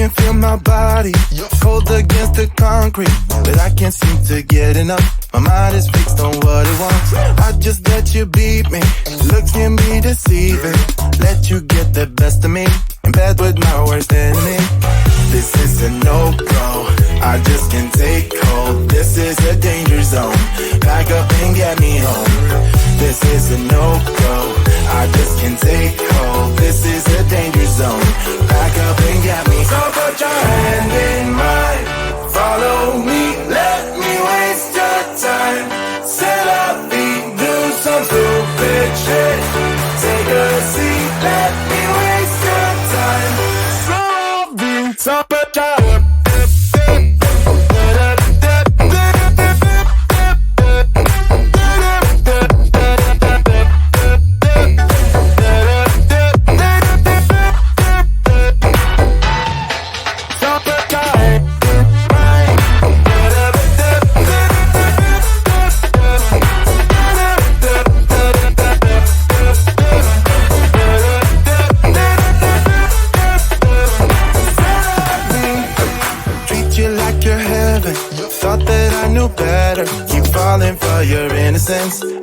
can feel my body cold against the concrete, but I can't seem to get enough. My mind is fixed on what it wants. I just let you beat me. Looks can be deceiving. Let you get the best of me. In bed with my worst enemy. This is a no-go. I just can't take hold. This is a danger zone. Back up and get me home. This is a no-go. I just can't take hold. This is a danger zone. Back up and get me. So put your hand in mine. Follow me. Let me waste your time. Set up feet. Do some stupid shit. Take a seat. Let me waste your time. So put your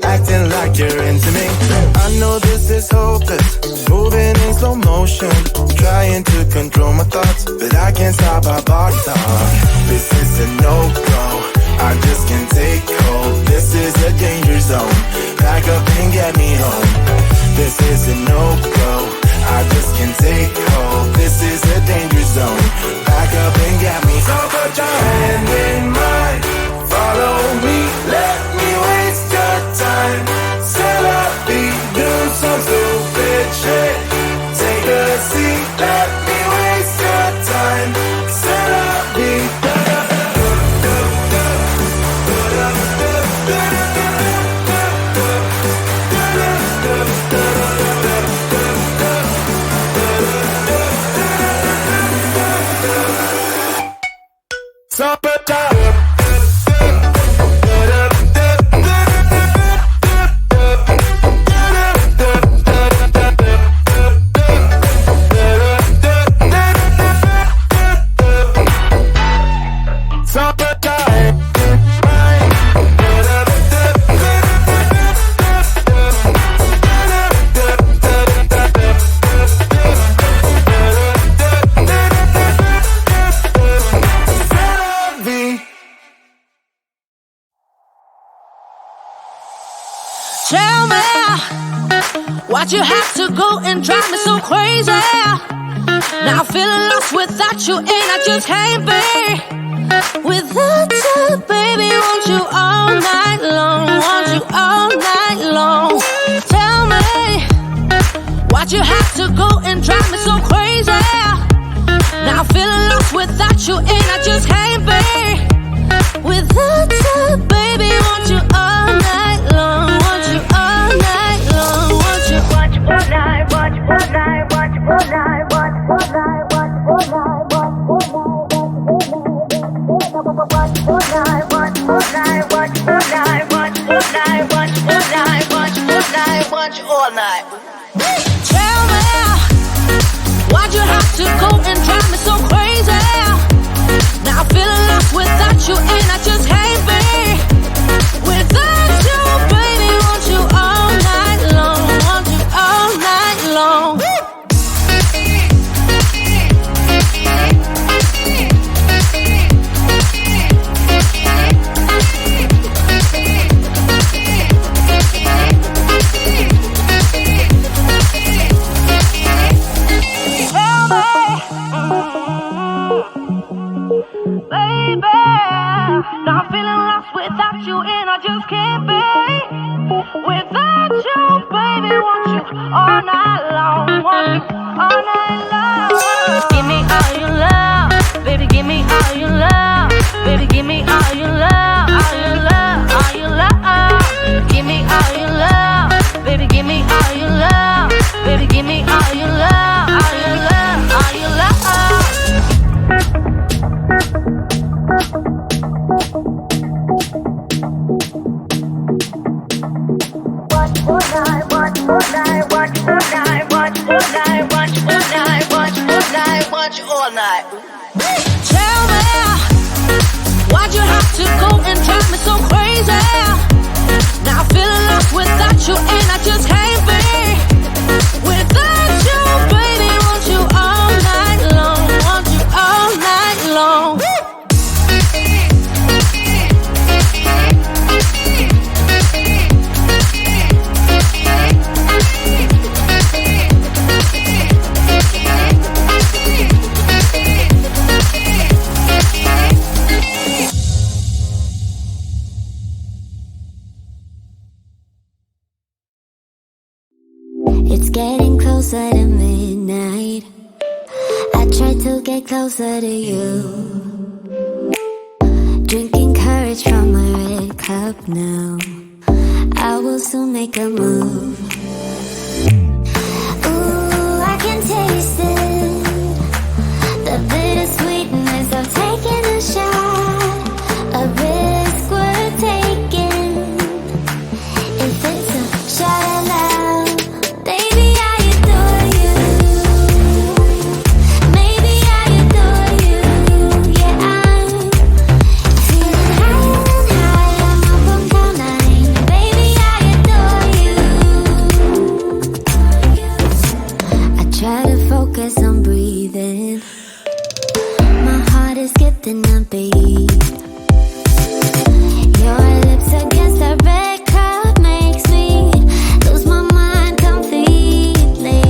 acting like you're into me. I know this is hopeless. Moving in slow motion, trying to control my thoughts, but I can't stop our body talk. This is a no-go. I just can't take hold. This is a danger zone. Back up and get me home. This is a no-go. I just can't take hold. This is a danger zone. Back up and get me. So put your hand in mine. Follow me. Let me waste your time. Set up feet. Do some stupid shit. Take a seat. Let me waste your time. Set up feet. Why'd you have to go and drive me so crazy? Now I'm feeling lost without you, and I just can't be without you, baby. Want you all night long, want you all night long. Tell me, why'd you have to go and drive me so crazy? Now I'm feeling lost without you, and I just can't be without you, baby. Want you all night long, want you all night long. Watch all night, watch all night, watch all night, watch all night, watch all night, watch all night, watch all night, watch all night, watch all night, watch all night, watch all night, watch all night. Tell me, why'd you have to go and drive me so crazy? Now I'm feeling lost without you, and I just can't be without you, baby. Want you all night long, want you all night long. Now I'm feeling lost without you, and I just can't be without you, baby. Want you all night long, want you all night long. Give me all your love, baby. Give me all your love, baby. Give me all your love, all your love, all your love. Give me all your love, baby. Give me all your love, baby. Give me all your love, all your love, all your love. Watch all night. to go and drive me so crazy. Now feeling lost without you, and I just can't be without you, baby. Want you all night long, want you all night long. It's getting closer to midnight. I try to get closer to you. Drinking courage from my red cup now. I will soon make a move. Ooh, I can taste it. The bittersweetness of taking a shot. A risk worth taking. If it's a shot at love, baby, I adore you. Maybe I adore you. Yeah, I'm feeling high. I'm up on cloud nine. Baby, I adore you. I try to focus on breathing. My heart is skipping a beat. Your lips against the red cup makes me lose my mind completely.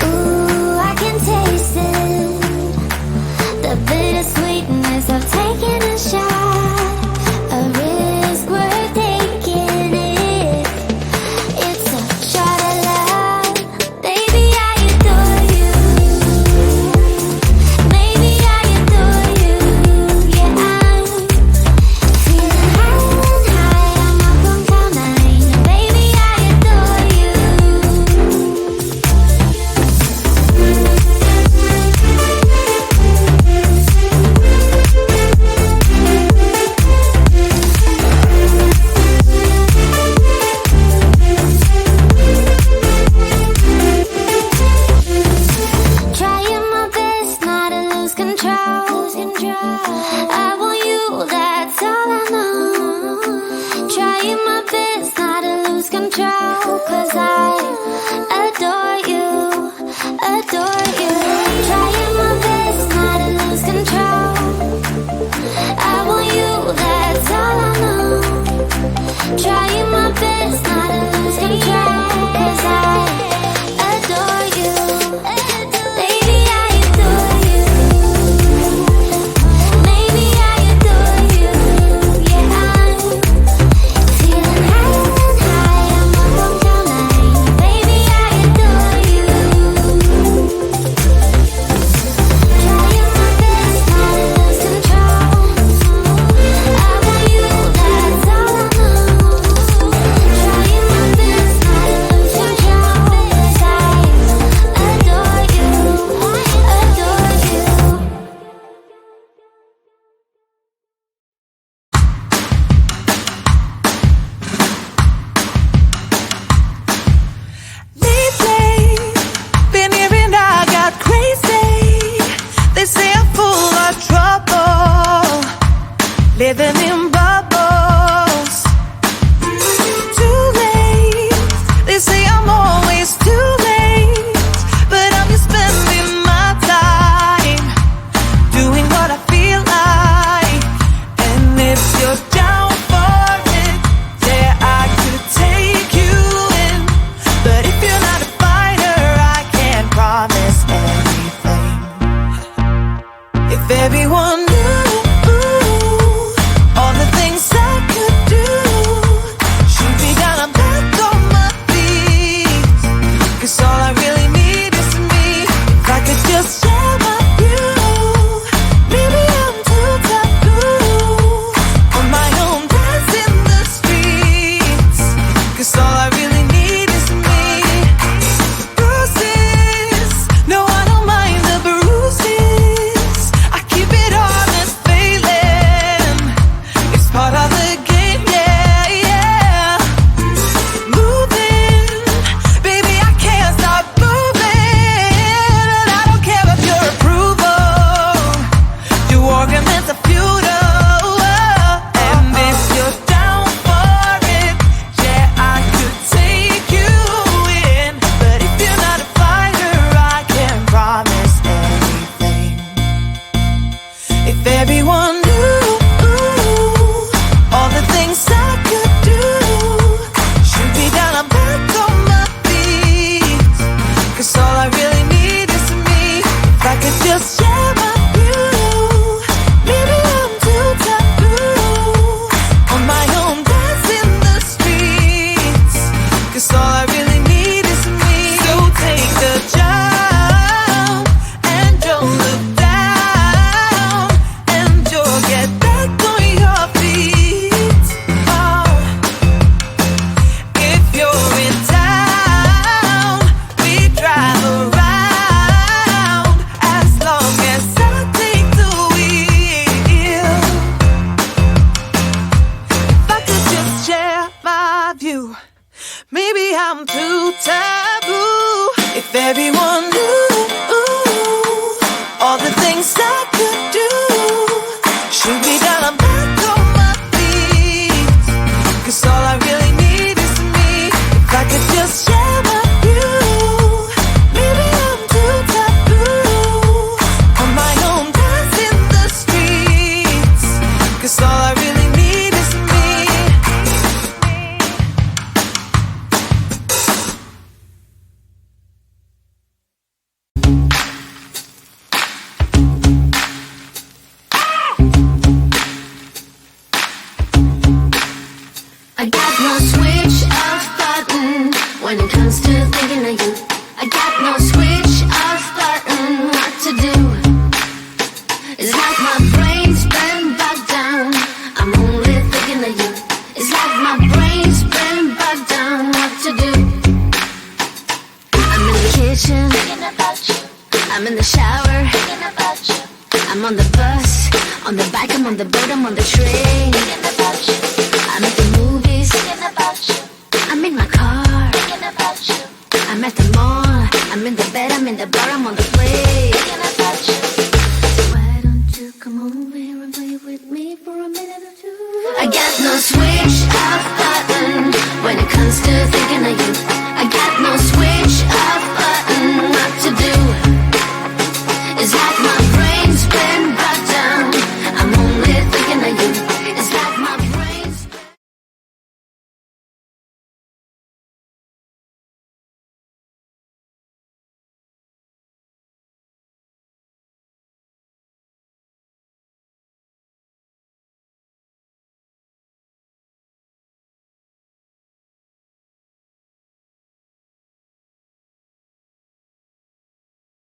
Ooh, I can taste it. The bittersweetness of taking a shot. A risk worth taking it. It's a shot at love. Baby, I adore you. Maybe I adore you. Yeah, I'm feeling high. I'm up on cloud nine. Baby, I adore you. Trying my best not to lose control. I want you, that's all I know. Trying my best not to lose control. 'Cause I adore you, adore you. Trying my best not to lose control. I want you, that's all I know. Trying my best not to lose control. 'Cause I adore you. Baby, I adore you. Maybe I adore you. Yeah, I'm feeling high. I'm up on cloud nine. Baby, I adore you. Trying my best not to lose control. I want you, that's all I know. Trying my best not to lose control. 'Cause I adore you, adore you. Lately, been hearing I got crazy. They say I'm full of trouble, living in bubbles. Too late, they say I'm always too late, but I'm just spending my time doing what I feel like. And if you're down for it, yeah, I could take you in. But if you're not a fighter, I can't promise anything. If everyone knew all the things Maybe I'm too taboo. If everyone knew all the things I could do, shoot me down, I'm back on my feet. 'Cause all I really need is me. If I could just share my view. Maybe I'm too taboo. On my own, dance in the streets. 'Cause all I really need is me. I got no switch off button when it comes to thinking of you. I got no switch off button what to do. It's like my brain's been bogged down. I'm only thinking of you. It's like my brain's been bogged down what to do. I'm in the kitchen thinking about you. I'm in the shower thinking about you. I'm on the bus, on the bike, I'm on the boat, I'm on the train thinking about you. I'm at the movies thinking about you. I'm in my car thinking about you. I'm at the mall, I'm in the bed, I'm in the bar, I'm on the plane thinking about you. Why don't you come over here and play with me for a minute or two? I got no switch off button when it comes to thinking of you.